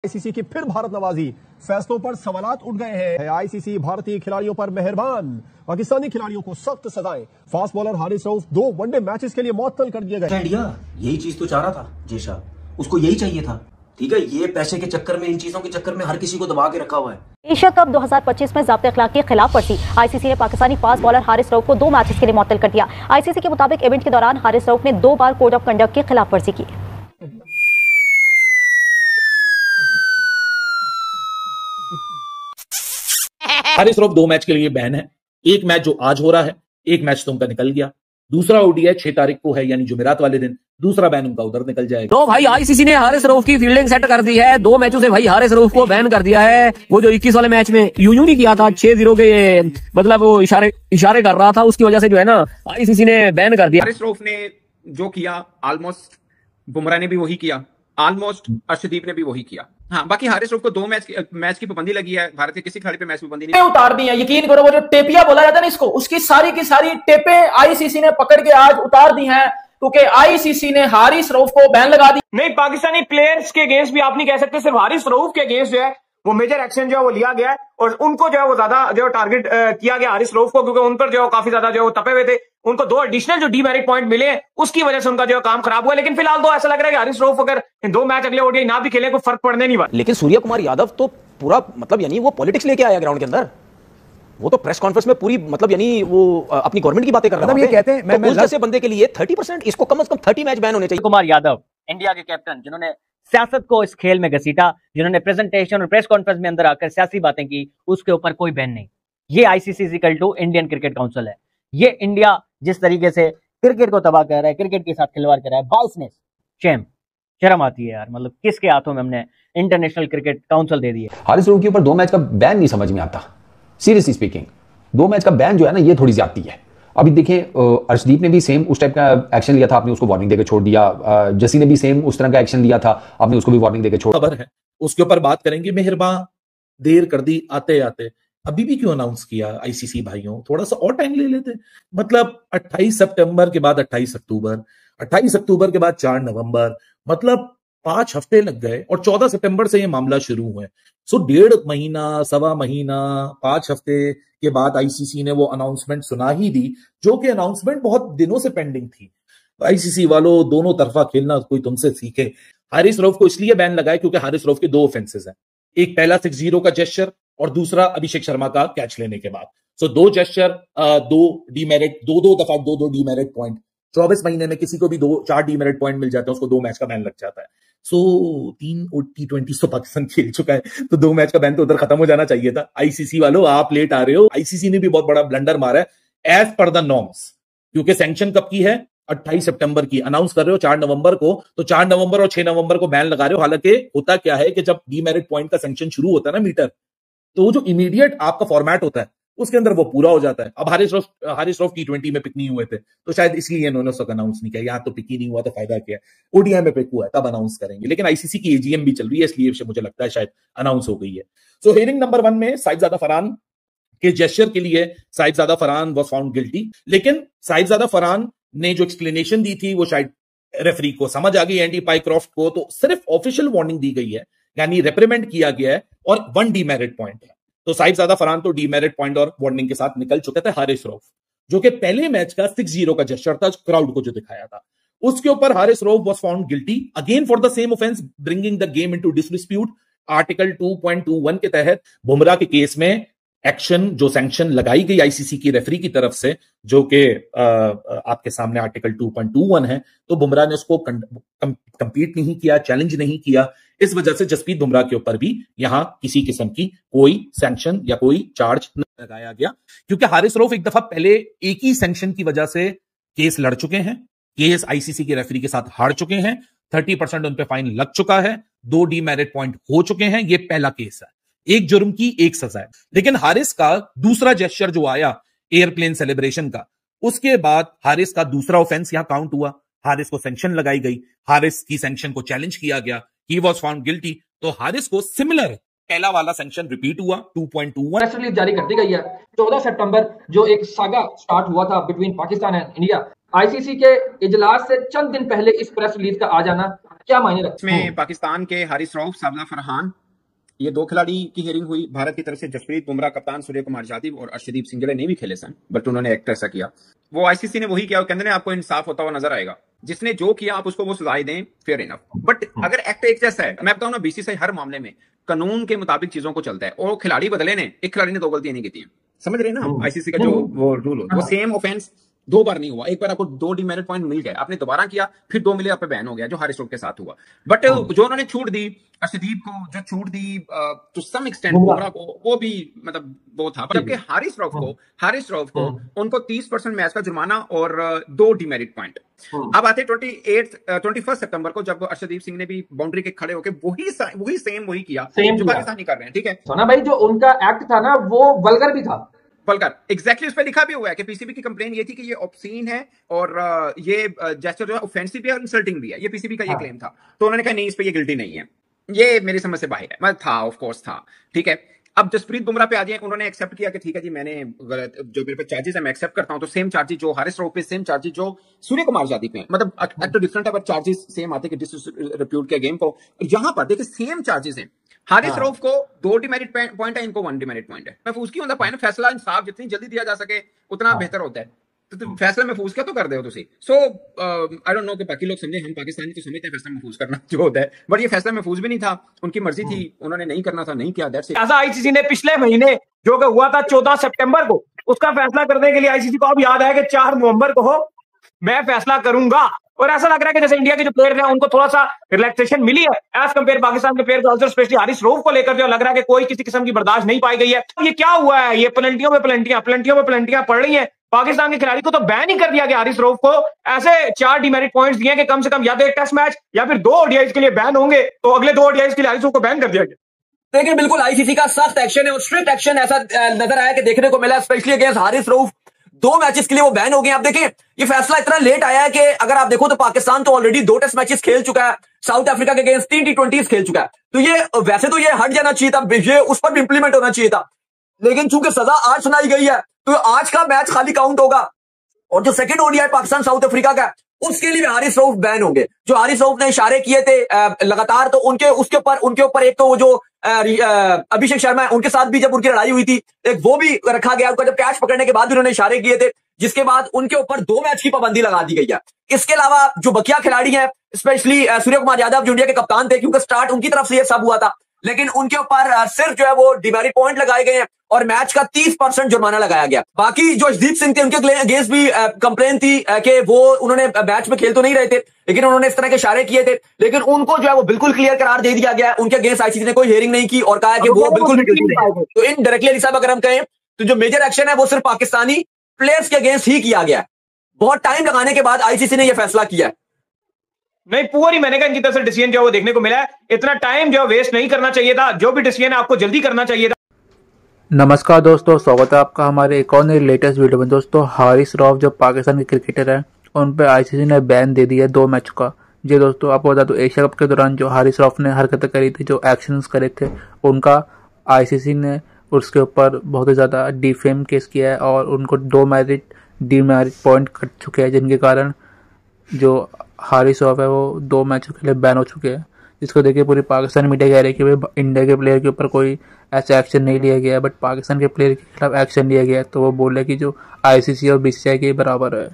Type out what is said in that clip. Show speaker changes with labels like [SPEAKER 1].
[SPEAKER 1] ICC की फिर भारत नवाजी, फैसलों पर सवालात उठ गए हैं। आईसीसी भारतीय खिलाड़ियों पर मेहरबान, पाकिस्तानी खिलाड़ियों को सख्त सजाएं। Fast bowler Haris Rauf 2 one day matches के लिए मुअत्तल कर दिए गए।
[SPEAKER 2] इंडिया यही चीज तो चाह रहा था जेशा, उसको यही चाहिए था। ठीक है, ये पैसे के चक्कर में, इन चीजों के चक्कर में हर किसी को दबा के रखा हुआ है।
[SPEAKER 3] एशिया कप 2025 में ज़ाब्ते अखलाक की खिलाफ वर्जी, आईसीसी ने पाकिस्तानी फास्ट बॉलर हारिस रऊफ को 2 मैचेस के लिए मुअत्तल कर दिया। आईसीसी के मुताबिक इवेंट के दौरान हारिस रऊफ ने 2 बार कोड ऑफ कंडक्ट की खिलाफ वर्जी की।
[SPEAKER 4] हारिस रऊफ 2 मैच के लिए बैन है। एक मैच जो आज हो रहा है, एक मैच तो उनका निकल गया। दूसरा ओडीआई 6 तारीख को है, यानी जुमेरात वाले दिन। दूसरा बैन उनका उधर निकल जाएगा।
[SPEAKER 5] तो भाई आईसीसी ने हारिस रऊफ की फील्डिंग सेट कर दी है। 2 मैचों से भाई हारिस रऊफ को बैन कर दिया है। वो जो 21 वाले मैच में यूं नहीं किया था 6-0 के, मतलब वो इशारे कर रहा था, उसकी वजह से जो है ना आईसीसी ने बैन कर दिया।
[SPEAKER 6] हारिस रऊफ ने जो किया ऑलमोस्ट बुमराह ने भी वही किया, ऑलमोस्ट अर्शदीप ने भी वही किया। हाँ, बाकी हारिस रऊफ को 2 मैच की पाबंदी लगी है। भारत के किसी खिलाड़ी पे मैच की पाबंदी नहीं
[SPEAKER 7] उतार दी है। यकीन करो, वो जो टेपिया बोला जाता है ना इसको, उसकी सारी की सारी टेपे आईसीसी ने पकड़ के आज उतार दी हैं, क्योंकि आईसीसी ने हारिस रऊफ को बैन लगा दी। नहीं, पाकिस्तानी प्लेयर्स के अगेंस्ट भी आप नहीं कह सकते, सिर्फ हारिस रऊफ के अगेंस्ट जो है वो मेजर एक्शन जो है वो लिया गया है, और उनको जो है वो ज्यादा जो टारगेट किया गया हारिस रऊफ को, क्योंकि उन पर जो काफी ज्यादा जो तपे हुए थे। उनको 2 एडिशनल जो डीमेरिट पॉइंट मिले, उसकी वजह से उनका जो काम खराब हुआ। लेकिन फिलहाल तो ऐसा लग रहा है कि हारिस रऊफ अगर 2 मैच अगले ओडीआई ना भी खेले, कोई फर्क पड़ने नहीं वाला।
[SPEAKER 8] लेकिन सूर्य कुमार यादव तो पूरा मतलब यानी वो पॉलिटिक्स लेके आया ग्राउंड के अंदर। वो तो प्रेस कॉन्फ्रेंस में पूरी मतलब यानी वो अपनी गवर्नमेंट की बातें कर रहा है। ये कहते हैं मैं जैसे बंदे के लिए 30%, इसको कम से कम 30 मैच बैन होने चाहिए।
[SPEAKER 5] कुमार यादव इंडिया के कैप्टन, जिन्होंने सियासत को इस खेल में घसीटा, जिन्होंने प्रेजेंटेशन और प्रेस कॉन्फ्रेंस में अंदर आकर सियासी बातें की, उसके ऊपर कोई बैन नहीं। ये ICC equal to Indian cricket council है। ये इंडिया जिस तरीके से क्रिकेट को तबाह कर रहा है, क्रिकेट के साथ खिलवाड़ कर रहा है, बाइसनेस, शर्म आती है यार। मतलब किसके हाथों में हमने इंटरनेशनल क्रिकेट काउंसिल दे दी है।
[SPEAKER 9] हारिस रऊफ के ऊपर 2 मैच का बैन नहीं समझ में आता। सीरियसली स्पीकिंग 2 मैच का बैन जो है ना, ये थोड़ी ज्यादती है। अभी देखिए अर्शदीप ने भी सेम उस टाइप का एक्शन लिया था, आपने उसको वार्निंग देकर छोड़ दिया। जसी ने भी सेम उस तरह का एक्शन लिया था, आपने उसको भी वार्निंग देकर छोड़।
[SPEAKER 4] खबर है उसके ऊपर बात करेंगे। मेहरबान, देर कर दी आते आते। अभी भी क्यों अनाउंस किया आईसीसी भाइयों? थोड़ा सा और टाइम ले लेते। मतलब 28 सितंबर के बाद 28 अक्टूबर, 28 अक्टूबर के बाद 4 नवंबर, मतलब 5 हफ्ते लग गए, और 14 सितंबर से ये मामला शुरू हुआ है। सो 1.5 महीना, 1.25 महीना, 5 हफ्ते के बाद आईसीसी ने वो अनाउंसमेंट सुना ही दी, जो कि अनाउंसमेंट बहुत दिनों से पेंडिंग थी। आईसीसी वालों, दोनों तरफा खेलना कोई तुमसे सीखे। हारिस रऊफ को इसलिए बैन लगाए क्योंकि हारिस रऊफ के 2 ऑफेंसेस हैं। एक पहला 6-0 का जेस्चर, और दूसरा अभिषेक शर्मा का कैच लेने के बाद। सो 2 जेस्चर, 2 डीमेरिट, 2 दफा 2 डीमेरिट पॉइंट। 24 महीने में किसी को भी 4 डीमेरिट पॉइंट मिल जाता है, उसको 2 मैच का बैन लग जाता है। सो 3 T20 तो पाकिस्तान खेल चुका है, तो 2 मैच का बैन तो उधर खत्म हो जाना चाहिए था। आईसीसी वालों, आप लेट आ रहे हो। आईसीसी ने भी बहुत बड़ा ब्लंडर मारा है एज पर द नॉर्म्स, क्योंकि सैंक्शन कब की है? 28 सितंबर की। अनाउंस कर रहे हो 4 नवंबर को, तो 4 नवंबर और 6 नवंबर को बैन लगा रहे हो। हालांकि होता क्या है कि जब डीमेरिट पॉइंट का सैंक्शन शुरू होता है ना मीटर, तो जो इमीडिएट आपका फॉर्मेट होता है उसके अंदर वो पूरा हो जाता है। अब हारिस रऊफ T20 में पिक नहीं हुए थे, तो शायद इसलिए इन्होंने उसको अनाउंस नहीं किया। यहाँ तो पिक ही नहीं हुआ तो फायदा क्या है? ओडीआई में पिक हुआ है, तब अनाउंस करेंगे। लेकिन आईसीसी की एजीएम भी चल रही है, इसलिए मुझे लगता है शायद अनाउंस हो गई है। सो हेयरिंग नंबर 1 में साहिबजादा फरहान के जेस्चर के लिए Sahibzada Farhan was found guilty. लेकिन साहिबजादा फरहान ने जो एक्सप्लेनेशन दी थी वो शायद रेफरी को समझ आ गई, एंडी पाइक्रॉफ्ट को। तो सिर्फ ऑफिशियल वार्निंग दी गई है, यानी रिप्रीमेंड किया गया है, और 1 डीमेरिट पॉइंट है। तो साहिबजादा फरहान तो डीमेरिट पॉइंट और वार्निंग के साथ निकल चुके थे। हारिस रऊफ, जो कि पहले मैच का 6-0 का जेस्चर था, क्राउड को जो दिखाया था, उसके ऊपर Haris Rauf was found guilty again for the same offence, bringing the game into disrepute. Article 2.21 के तहत बुमराह के केस में एक्शन, जो सैंक्शन लगाई गई आईसीसी की रेफरी की तरफ से, जो कि आपके सामने आर्टिकल 2.21 है, तो बुमराह ने उसको कंपीट नहीं किया, चैलेंज नहीं किया। इस वजह से जसप्रीत बुमराह के ऊपर भी यहां किसी किस्म की कोई सैंक्शन या कोई चार्ज नहीं लगाया गया, क्योंकि हारिस रऊफ एक दफा पहले एक ही सैंक्शन की वजह से केस लड़ चुके हैं। केस आईसीसी की रेफरी के साथ हार चुके हैं, 30% उन पे फाइन लग चुका है, 2 डीमेरिट पॉइंट हो चुके हैं। ये पहला केस है, एक जुर्म की एक सजा है। लेकिन हारिस का दूसरा जेस्चर जो आया एयरप्लेन सेलिब्रेशन का, उसके बाद हारिस का दूसरा ऑफेंस यहां काउंट हुआ। हारिस को सैंक्शन लगाई गई, हारिस की सैंक्शन को चैलेंज किया गया, ही वाज फाउंड गिल्टी। तो हारिस को सिमिलर पहला वाला सैंक्शन रिपीट हुआ 2.21।
[SPEAKER 7] प्रेस रिलीज जारी कर दी गई है। 14 सितंबर जो एक सागा स्टार्ट हुआ था between Pakistan and India, ICC के इजलास से चंद दिन पहले इस प्रेस रिलीज का आ जाना क्या मायने रखता है?
[SPEAKER 6] इसमें पाकिस्तान के हारिस रऊफ, साबिला फरहान, ये 2 खिलाड़ी की हियरिंग हुई। भारत की तरफ से जसप्रीत बुमराह, कप्तान सूर्य कुमार यादव और अर्शदीप सिंह नहीं भी खेले सन, बट उन्होंने एक्ट ऐसा किया। वो आईसीसी ने वही किया, कहते हैं आपको इंसाफ होता हुआ नजर आएगा। जिसने जो किया आप उसको वो सजाएं दें, फेयर इनफ। बट अगर एक्ट एक जैसा है, मैं बताऊं ना, बीसीसीआई हर मामले में कानून के मुताबिक चीजों को चलता है। और खिलाड़ी बदले ने, एक खिलाड़ी ने 2 गलतियां नहीं की थी, समझ रहे ना आईसीसी का जो वो रूल होता है, वो सेम ऑफेंस 2 बार नहीं हुआ। एक बार आपको 2 डिमेरिट पॉइंट मिल गए, आपने दोबारा किया, फिर 2 मिले, आप पे बैन हो गया, जो हारिस रऊफ के साथ हुआ। बट जो उन्होंने छूट दी अर्शदीप को, जो छूट दी टू सम एक्सटेंट बुमराह को, वो भी मतलब वो था। पर आपके हारिस रऊफ को उनको 30% मैच का जुर्माना और 2 डिमेरिट पॉइंट। अब आते 21 सितंबर को, जब अर्शदीप सिंह ने भी बाउंड्री के खड़े होकर वही किया जो पाकिस्तानी कर रहे हैं। ठीक है
[SPEAKER 7] सोना भाई, जो उनका एक्ट था ना वो वल्गर भी था।
[SPEAKER 6] एग्जैक्टली उस पर लिखा भी हुआ है कि पीसीबी की कंप्लेन ये थी कि ये ऑब्सीन है और ये जेस्चर जो है ऑफेंसिव है और इंसल्टिंग भी है, ये पीसीबी का ये क्लेम था। तो उन्होंने कहा नहीं, इस पे ये गिल्टी नहीं है। ये मेरी समझ से बाहर है, मैं था ऑफ कोर्स था। ठीक है, अब जसप्रीत बुमराह पे आ जाए, उन्होंने एक्सेप्ट किया कि ठीक है जी, मैंने गलत, जो मेरे पे चार्जेस है मैं एक्सेप्ट करता हूं। तो सेम चार्जेस जो हारिस रऊफ पे, सेम चार्जेस जो सूर्य कुमार यादव पे, मतलब एक्ट डिफरेंट है, बट चार्जेस सेम आते कि डिसरिप्यूट के गेम को। यहां पर देखिए सेम चार्जेस हैं। हारिस रऊफ को 2 डिमेरिट पॉइंट है, इनको 1 डिमेरिट पॉइंट है। महफूज की होता पाए ना, फैसला इंसाफ जितनी जल्दी दिया जा सके उतना बेहतर होता है। तो फैसला महफूज क्या तो कर दे हो तुसी। सो आई डोंट नो कि बाकी लोग समझे, हम पाकिस्तानी तो समझते हैं फैसला महफूज करना जो होता है, बट ये फैसला महफूज भी नहीं था, उनकी मर्जी थी, उन्होंने नहीं करना था, नहीं किया। That's it.
[SPEAKER 7] ऐसा आईसीसी ने पिछले महीने जो हुआ था 14 सितंबर को, उसका फैसला करने के लिए आईसीसी को अब याद आया कि 4 नवंबर को मैं फैसला करूंगा। और ऐसा लग रहा है कि जैसे इंडिया के जो प्लेयर हैं उनको थोड़ा सा रिलैक्सेशन मिली है एज कंपेयर पाकिस्तान के प्लेयर को, स्पेशली हारिस रऊफ को लेकर जो लग रहा है कि कोई किसी किस्म की बर्दाश्त नहीं पाई गई है। ये क्या हुआ है? ये पेनल्टियों में पेनल्टियां पड़ रही हैं। पाकिस्तान के खिलाड़ी को तो बैन ही कर दिया गया। हारिस रऊफ को ऐसे 4 डिमेरिट पॉइंट्स दिए कि कम से कम या तो 1 टेस्ट मैच या फिर 2 ओडीआईज के लिए बैन होंगे। तो अगले 2 ओडीआईज के लिए हारिस रऊफ को बैन कर दिया गया।
[SPEAKER 8] लेकिन बिल्कुल आईसीसी का सख्त एक्शन है और स्ट्रिक्ट एक्शन ऐसा नजर आया कि देखने को मिला, specially against Haris Rauf. 2 matches के लिए वो बैन हो गए। आप देखें ये फैसला इतना लेट आया है कि अगर आप देखो तो पाकिस्तान तो ऑलरेडी 2 टेस्ट मैचेस खेल चुका है, साउथ अफ्रीका के अगेंस्ट 3 T20s खेल चुका है। तो ये वैसे तो ये हट जाना चाहिए था, ये उस पर भी इंप्लीमेंट होना चाहिए था। लेकिन चूंकि सजा आज सुनाई गई है तो आज का मैच खाली काउंट होगा। और जो second ODI Pakistan south Africa का, उसके लिए हारिस रऊफ बैन होंगे। जो हारिस रऊफ ने इशारे किए थे लगातार, तो उनके ऊपर एक तो वो जो अभिषेक शर्मा है उनके साथ भी जब उनकी लड़ाई हुई थी, एक वो भी रखा गया। उनका जब कैच पकड़ने के बाद भी उन्होंने इशारे किए थे, जिसके बाद उनके ऊपर 2 मैच की पाबंदी लगा दी गई है। इसके अलावा जो बकिया खिलाड़ी हैं, स्पेशली सूर्य कुमार यादव जो इंडिया के कप्तान थे, क्योंकि स्टार्ट उनकी तरफ से ये सब हुआ था, लेकिन उनके ऊपर सिर्फ जो है वो डिमेरिट पॉइंट लगाए गए हैं और मैच का 30% जुर्माना लगाया गया। बाकी जो अर्शदीप सिंह थे उनके अगेंस्ट भी कंप्लेन थी कि वो उन्होंने मैच में खेल तो नहीं रहे थे, लेकिन उन्होंने इस तरह के इशारे किए थे, लेकिन उनको जो है वो बिल्कुल क्लियर करार दे दिया गया। उनके अगेंस्ट आईसीसी ने कोई हियरिंग नहीं की और कहा कि वो बिल्कुल भी। तो इनडायरेक्टली अली साहब अगर हम कहें तो जो मेजर एक्शन है वो सिर्फ पाकिस्तानी प्लेयर्स के अगेंस्ट ही किया गया। बहुत टाइम लगाने के बाद आईसीसी ने यह फैसला किया।
[SPEAKER 7] नहीं, पूरी मैंने कहा इनकी तरफ से डिसीजन जो वो देखने को मिला है। इतना टाइम जो वेस्ट नहीं करना चाहिए था, जो भी डिसीजन है आपको जल्दी करना चाहिए था।
[SPEAKER 10] नमस्कार दोस्तों, स्वागत है आपका हमारे एक और लेटेस्ट वीडियो में। दोस्तों हारिस रऊफ जो पाकिस्तान के क्रिकेटर हैं, उन पर आईसीसी ने बैन दे दिया 2 मैच का। जी दोस्तों, आपको बता दो एशिया कप के दौरान जो हारिस रऊफ ने हरकतें करी थी, जो एक्शंस करे थे, उनका आईसीसी ने उसके ऊपर बहुत ही ज़्यादा डिफेम केस किया है और उनको 2 डिमेरिट पॉइंट कट चुके हैं, जिनके कारण जो हारिस रऊफ है वो 2 मैचों के लिए बैन हो चुके हैं। जिसको देखिए पूरी पाकिस्तानी मीडिया कह रही है कि भाई इंडिया के प्लेयर के ऊपर कोई ऐसा एक्शन नहीं लिया गया है, बट पाकिस्तान के प्लेयर के खिलाफ एक्शन लिया गया है। तो वो बोले कि जो आईसीसी और बीसीसीआई के बराबर है।